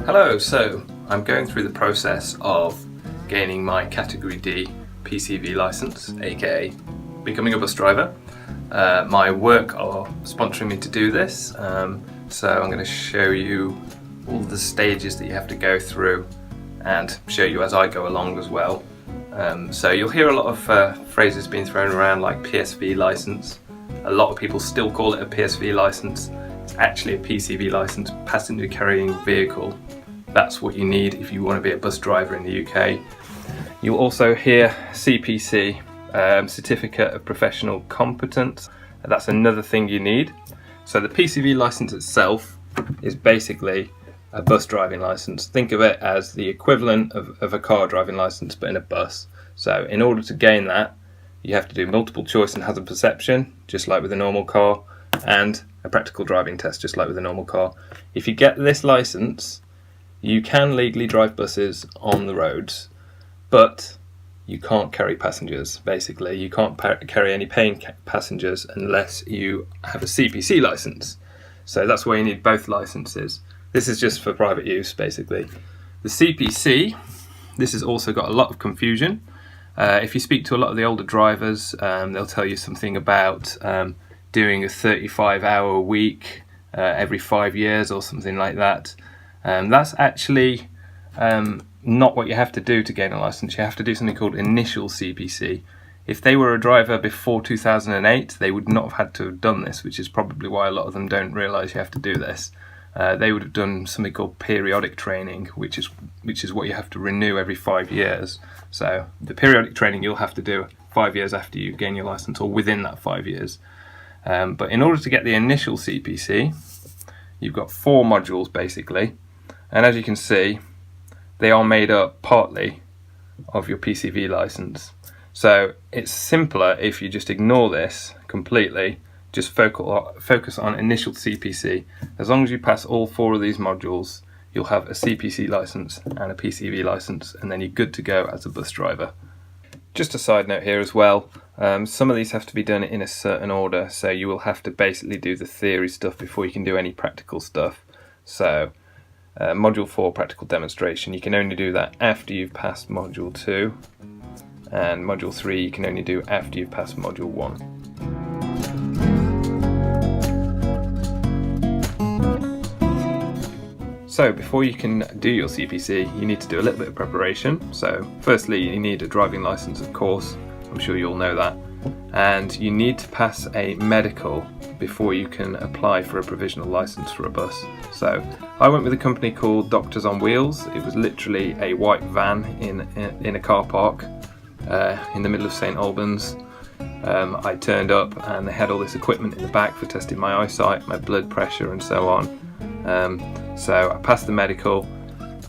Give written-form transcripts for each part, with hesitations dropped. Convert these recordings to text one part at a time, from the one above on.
Hello, so I'm going through the process of gaining my Category D PCV license, aka becoming a bus driver. My work are sponsoring me to do this, so I'm going to show you all the stages that you have to go through and show you as I go along as well. So you'll hear a lot of phrases being thrown around like PSV license. A lot of people still call it a PSV license. It's actually a PCV license, passenger carrying vehicle. That's what you need if you want to be a bus driver in the UK. You'll also hear CPC, Certificate of Professional Competence. That's another thing you need. So the PCV license itself is basically a bus driving license. Think of it as the equivalent of a car driving license but in a bus. So in order to gain that, you have to do multiple choice and hazard perception, just like with a normal car, and a practical driving test, just like with a normal car. If you get this license, you can legally drive buses on the roads, but you can't carry passengers, basically. You can't carry any paying passengers unless you have a CPC license. So that's why you need both licenses. This is just for private use, basically. The CPC, this has also got a lot of confusion. If you speak to a lot of the older drivers, they'll tell you something about doing a 35-hour week every 5 years or something like that. That's actually not what you have to do to gain a license. You have to do something called initial CPC. If they were a driver before 2008, they would not have had to have done this, which is probably why a lot of them don't realise you have to do this. They would have done something called periodic training, which is what you have to renew every 5 years. So the periodic training you'll have to do 5 years after you gain your license, or within that 5 years. But in order to get the initial CPC, you've got 4 modules basically. And as you can see, they are made up partly of your PCV license. So it's simpler if you just ignore this completely, just focus on initial CPC. As long as you pass all 4 of these modules, you'll have a CPC license and a PCV license, and then you're good to go as a bus driver. Just a side note here as well, some of these have to be done in a certain order, so you will have to basically do the theory stuff before you can do any practical stuff. So Module 4, practical demonstration, you can only do that after you've passed Module 2, and Module 3 you can only do after you've passed Module 1. So before you can do your CPC, you need to do a little bit of preparation. So firstly, you need a driving license, of course. I'm sure you all know that. And you need to pass a medical before you can apply for a provisional license for a bus. So I went with a company called Doctors on Wheels. It was literally a white van in a car park in the middle of St Albans. I turned up and they had all this equipment in the back for testing my eyesight, my blood pressure and so on. So I passed the medical.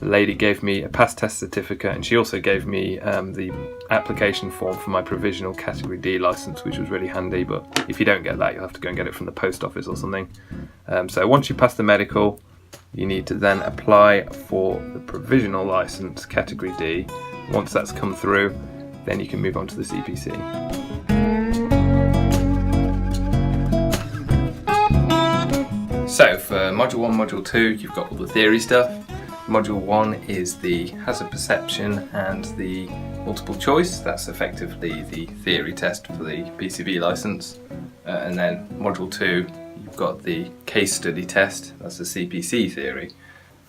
The lady gave me a pass test certificate, and she also gave me the application form for my provisional Category D license, which was really handy, but if you don't get that, you'll have to go and get it from the post office or something. So once you pass the medical, you need to then apply for the provisional license, Category D. Once that's come through, then you can move on to the CPC. So for Module 1, Module 2, you've got all the theory stuff. Module 1 is the hazard perception and the multiple choice. That's effectively the theory test for the PCV license. And then Module 2, you've got the case study test. That's the CPC theory.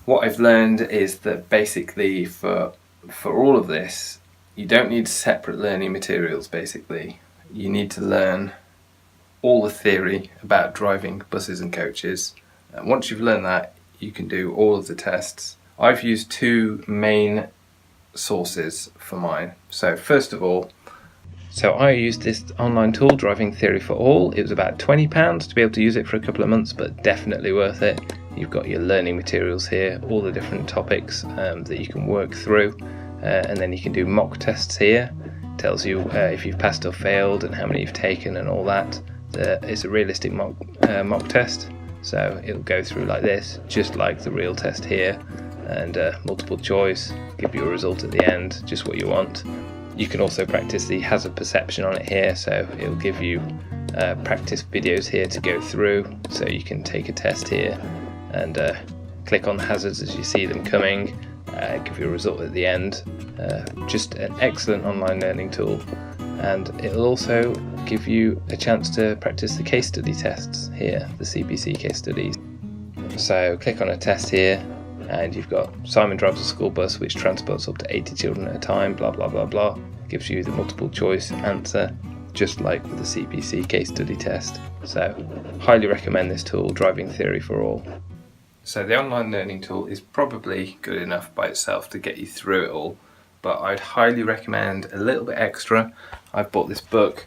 What I've learned is that basically for all of this, you don't need separate learning materials basically. You need to learn all the theory about driving buses and coaches. And once you've learned that, you can do all of the tests. I've used 2 main sources for mine. So first of all, I used this online tool, Driving Theory for All. It was about £20 to be able to use it for a couple of months, but definitely worth it. You've got your learning materials here, all the different topics that you can work through, and then you can do mock tests here. It tells you if you've passed or failed and how many you've taken and all that. It's a realistic mock test, so it'll go through like this, just like the real test here, and multiple choice, give you a result at the end, just what you want. You can also practice the hazard perception on it here, so it'll give you practice videos here to go through, so you can take a test here and click on the hazards as you see them coming, give you a result at the end. Just an excellent online learning tool, and it'll also give you a chance to practice the case study tests here, the CPC case studies. So click on a test here, and you've got Simon drives a school bus which transports up to 80 children at a time, blah blah blah blah. Gives you the multiple choice answer, just like with the CPC case study test. So highly recommend this tool, Driving Theory for All. So the online learning tool is probably good enough by itself to get you through it all, but I'd highly recommend a little bit extra. I've bought this book,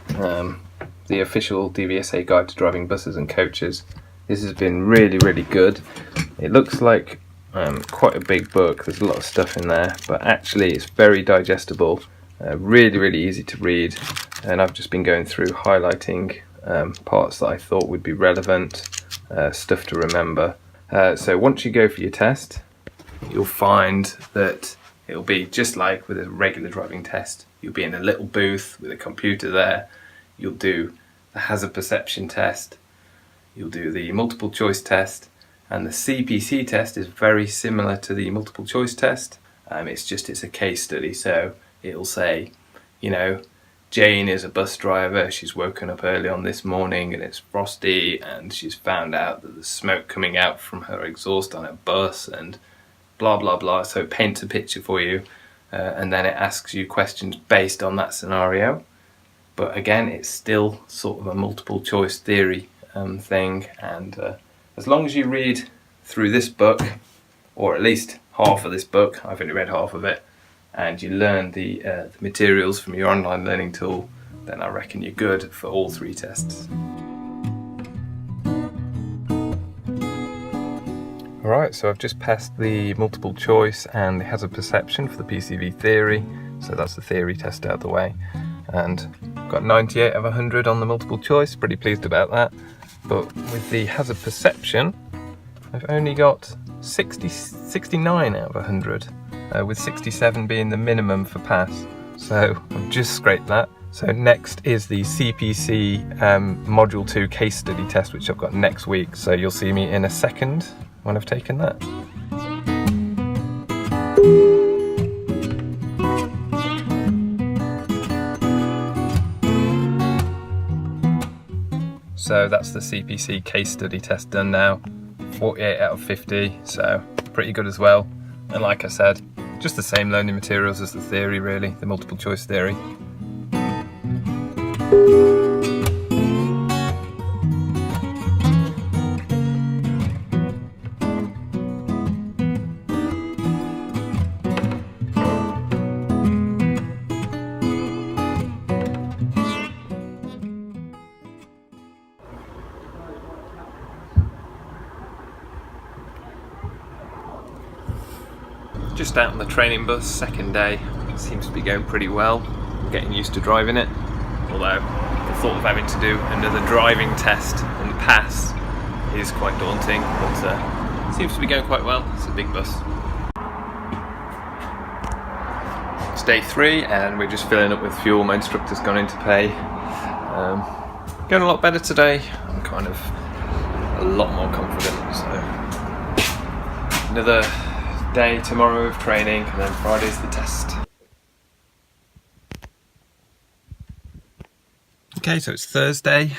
the official DVSA Guide to Driving Buses and Coaches. This has been really, really good. It looks like quite a big book, there's a lot of stuff in there, but actually it's very digestible, really, really easy to read, and I've just been going through highlighting parts that I thought would be relevant, stuff to remember. So once you go for your test, you'll find that it'll be just like with a regular driving test. You'll be in a little booth with a computer there. You'll do the hazard perception test. You'll do the multiple choice test. And the CPC test is very similar to the multiple choice test. It's a case study. So it'll say, you know, Jane is a bus driver, she's woken up early on this morning and it's frosty, and she's found out that there's smoke coming out from her exhaust on her bus and blah blah blah. So it paints a picture for you, and then it asks you questions based on that scenario. But again, it's still sort of a multiple choice theory thing, and as long as you read through this book, or at least half of this book, I've only read half of it, and you learn the materials from your online learning tool, then I reckon you're good for all 3 tests. Alright, so I've just passed the multiple choice and the hazard perception for the PCV theory, so that's the theory test out of the way, and got 98 out of 100 on the multiple choice, pretty pleased about that. But with the hazard perception, I've only got 69 out of 100. With 67 being the minimum for pass, so I've just scraped that. So next is the CPC Module 2 case study test, which I've got next week, so you'll see me in a second when I've taken that. So that's the CPC case study test done now, 48 out of 50, so pretty good as well. And like I said, just the same learning materials as the theory really, the multiple choice theory. Just out on the training bus, second day. It seems to be going pretty well. I'm getting used to driving it. Although the thought of having to do another driving test and pass is quite daunting, but it seems to be going quite well. It's a big bus. It's day 3 and we're just filling up with fuel. My instructor's gone in to pay. Going a lot better today. I'm kind of a lot more confident. So another day tomorrow of training, and then Friday's the test. Okay, so it's Thursday.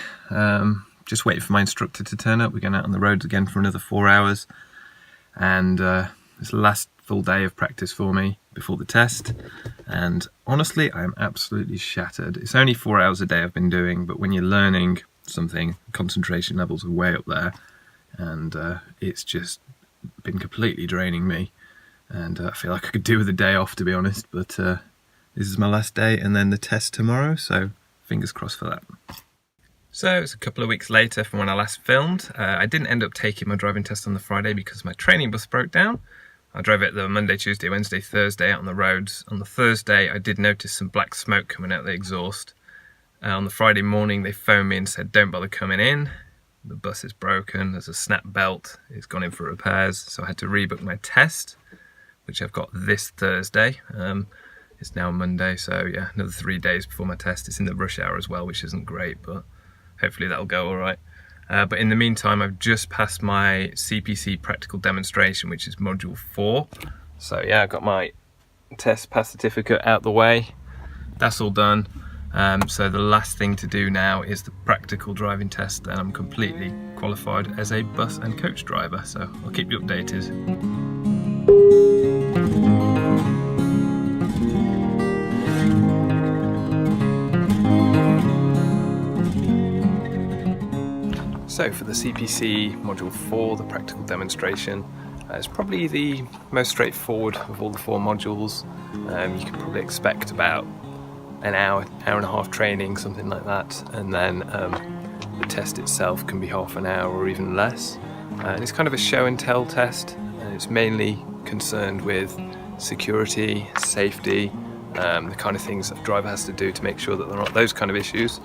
Just waiting for my instructor to turn up. We're going out on the roads again for another 4 hours, and it's the last full day of practice for me before the test. And honestly, I'm absolutely shattered. It's only 4 hours a day I've been doing, but when you're learning something, concentration levels are way up there, and it's just been completely draining me. And I feel like I could do with a day off, to be honest, but this is my last day and then the test tomorrow, so fingers crossed for that. So it's a couple of weeks later from when I last filmed. I didn't end up taking my driving test on the Friday because my training bus broke down. I drove it the Monday, Tuesday, Wednesday, Thursday out on the roads. On the Thursday I did notice some black smoke coming out of the exhaust. On the Friday morning they phoned me and said don't bother coming in. The bus is broken, there's a snap belt, it's gone in for repairs, so I had to rebook my test, which I've got this Thursday. It's now Monday, so yeah, another 3 days before my test. It's in the rush hour as well, which isn't great, but hopefully that'll go all right. But in the meantime, I've just passed my CPC practical demonstration, which is module 4. So yeah, I got my test pass certificate out the way. That's all done. So the last thing to do now is the practical driving test, and I'm completely qualified as a bus and coach driver. So I'll keep you updated. So for the CPC Module 4, the practical demonstration, it's probably the most straightforward of all the 4 modules. You can probably expect about an hour and a half training, something like that, and then the test itself can be half an hour or even less. And it's kind of a show and tell test, and it's mainly concerned with security, safety, the kind of things that a driver has to do to make sure that there are not those kind of issues.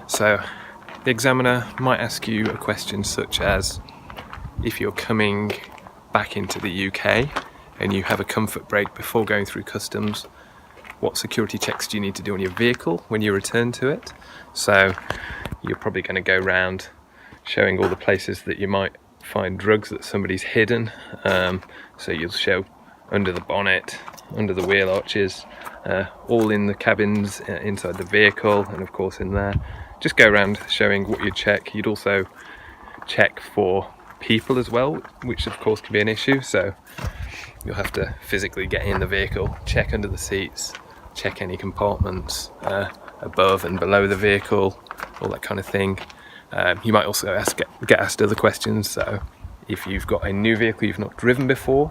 So the examiner might ask you a question such as, if you're coming back into the UK and you have a comfort break before going through customs, what security checks do you need to do on your vehicle when you return to it? So you're probably going to go around showing all the places that you might find drugs that somebody's hidden. So you'll show under the bonnet, under the wheel arches, all in the cabins inside the vehicle, and of course in there. Just go around showing what you check. You'd also check for people as well, which of course can be an issue. So you'll have to physically get in the vehicle, check under the seats, check any compartments above and below the vehicle, all that kind of thing. You might also get asked other questions. So if you've got a new vehicle you've not driven before,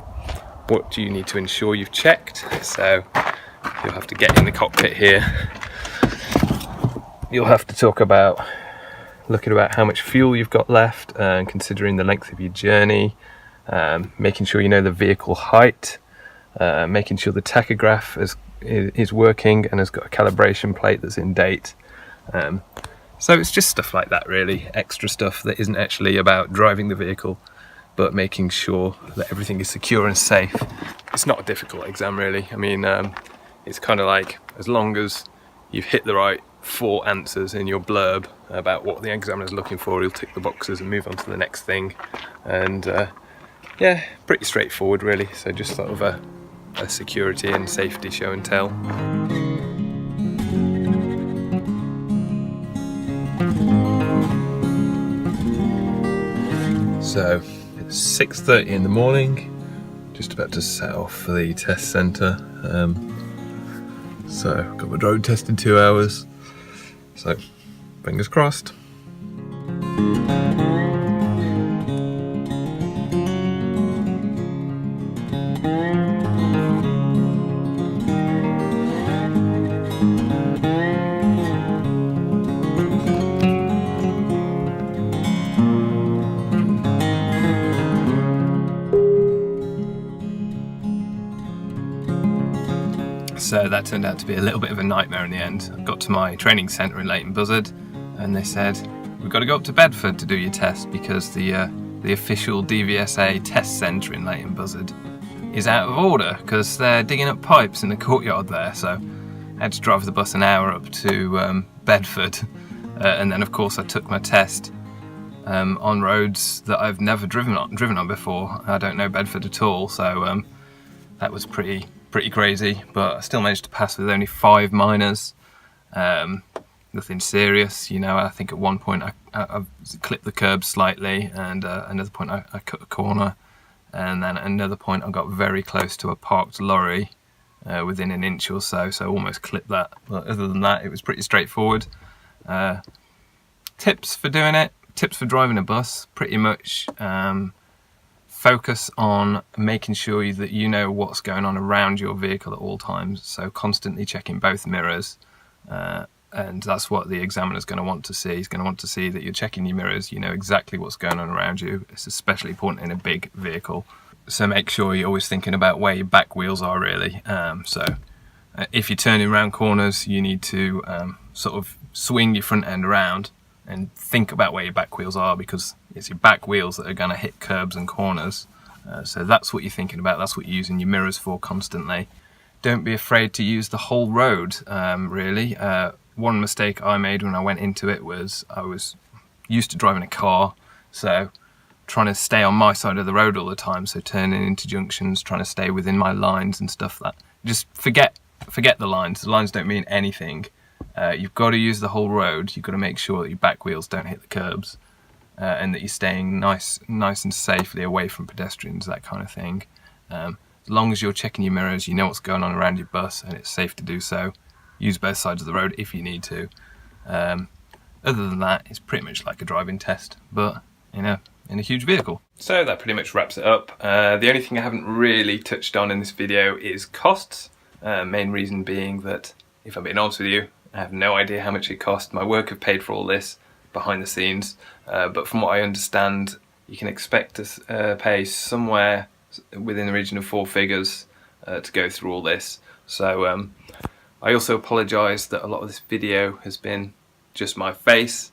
what do you need to ensure you've checked? So you'll have to get in the cockpit here. You'll have to talk about looking about how much fuel you've got left, and considering the length of your journey, making sure you know the vehicle height, making sure the tachograph is working and has got a calibration plate that's in date. So it's just stuff like that really, extra stuff that isn't actually about driving the vehicle, but making sure that everything is secure and safe. It's not a difficult exam really. I mean, it's kind of like, as long as you've hit the right 4 answers in your blurb about what the examiner's looking for, he'll tick the boxes and move on to the next thing. And yeah, pretty straightforward really. So just sort of a security and safety show and tell. So it's 6:30 in the morning, just about to set off for the test centre. So got my drone test in 2 hours. So, fingers crossed. So that turned out to be a little bit of a nightmare in the end. I got to my training centre in Leighton Buzzard and they said, we've got to go up to Bedford to do your test because the official DVSA test centre in Leighton Buzzard is out of order because they're digging up pipes in the courtyard there. So I had to drive the bus an hour up to Bedford, and then of course I took my test on roads that I've never driven on before. I don't know Bedford at all, so that was pretty crazy, but I still managed to pass with only 5 minors. Nothing serious, you know. I think at one point I clipped the curb slightly, and another point I cut a corner, and then at another point I got very close to a parked lorry within an inch or so, so I almost clipped that. But other than that, it was pretty straightforward. Tips for doing it, tips for driving a bus, pretty much focus on making sure that you know what's going on around your vehicle at all times, so constantly checking both mirrors, and that's what the examiner's going to want to see. He's going to want to see that you're checking your mirrors, you know exactly what's going on around you. It's especially important in a big vehicle, so make sure you're always thinking about where your back wheels are really. If you're turning around corners, you need to sort of swing your front end around and think about where your back wheels are, because it's your back wheels that are going to hit curbs and corners. So that's what you're thinking about, that's what you're using your mirrors for constantly. Don't be afraid to use the whole road, really. One mistake I made when I went into it was I was used to driving a car, so trying to stay on my side of the road all the time, so turning into junctions, trying to stay within my lines and stuff, that just forget the lines. The lines don't mean anything. You've got to use the whole road. You've got to make sure that your back wheels don't hit the curbs, and that you're staying nice and safely away from pedestrians, that kind of thing. As long as you're checking your mirrors, you know what's going on around your bus, and it's safe to do so. Use both sides of the road if you need to. Other than that, it's pretty much like a driving test, but in a huge vehicle. So that pretty much wraps it up. The only thing I haven't really touched on in this video is costs. Main reason being that, if I'm being honest with you, I have no idea how much it cost. My work have paid for all this behind the scenes, but from what I understand, you can expect to pay somewhere within the region of 4 figures to go through all this. So I also apologise that a lot of this video has been just my face.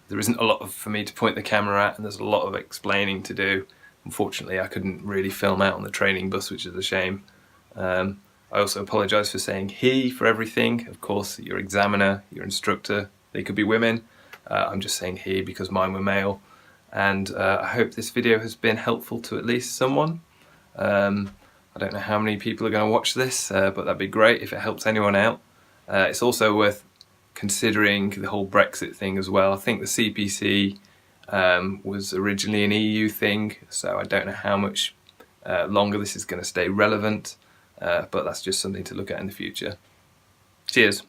There isn't a lot for me to point the camera at, and there's a lot of explaining to do. Unfortunately, I couldn't really film out on the training bus, which is a shame. I also apologise for saying he for everything. Of course, your examiner, your instructor, they could be women. I'm just saying he because mine were male. And I hope this video has been helpful to at least someone. I don't know how many people are going to watch this, but that'd be great if it helps anyone out. It's also worth considering the whole Brexit thing as well. I think the CPC was originally an EU thing, so I don't know how much longer this is going to stay relevant, but that's just something to look at in the future. Cheers.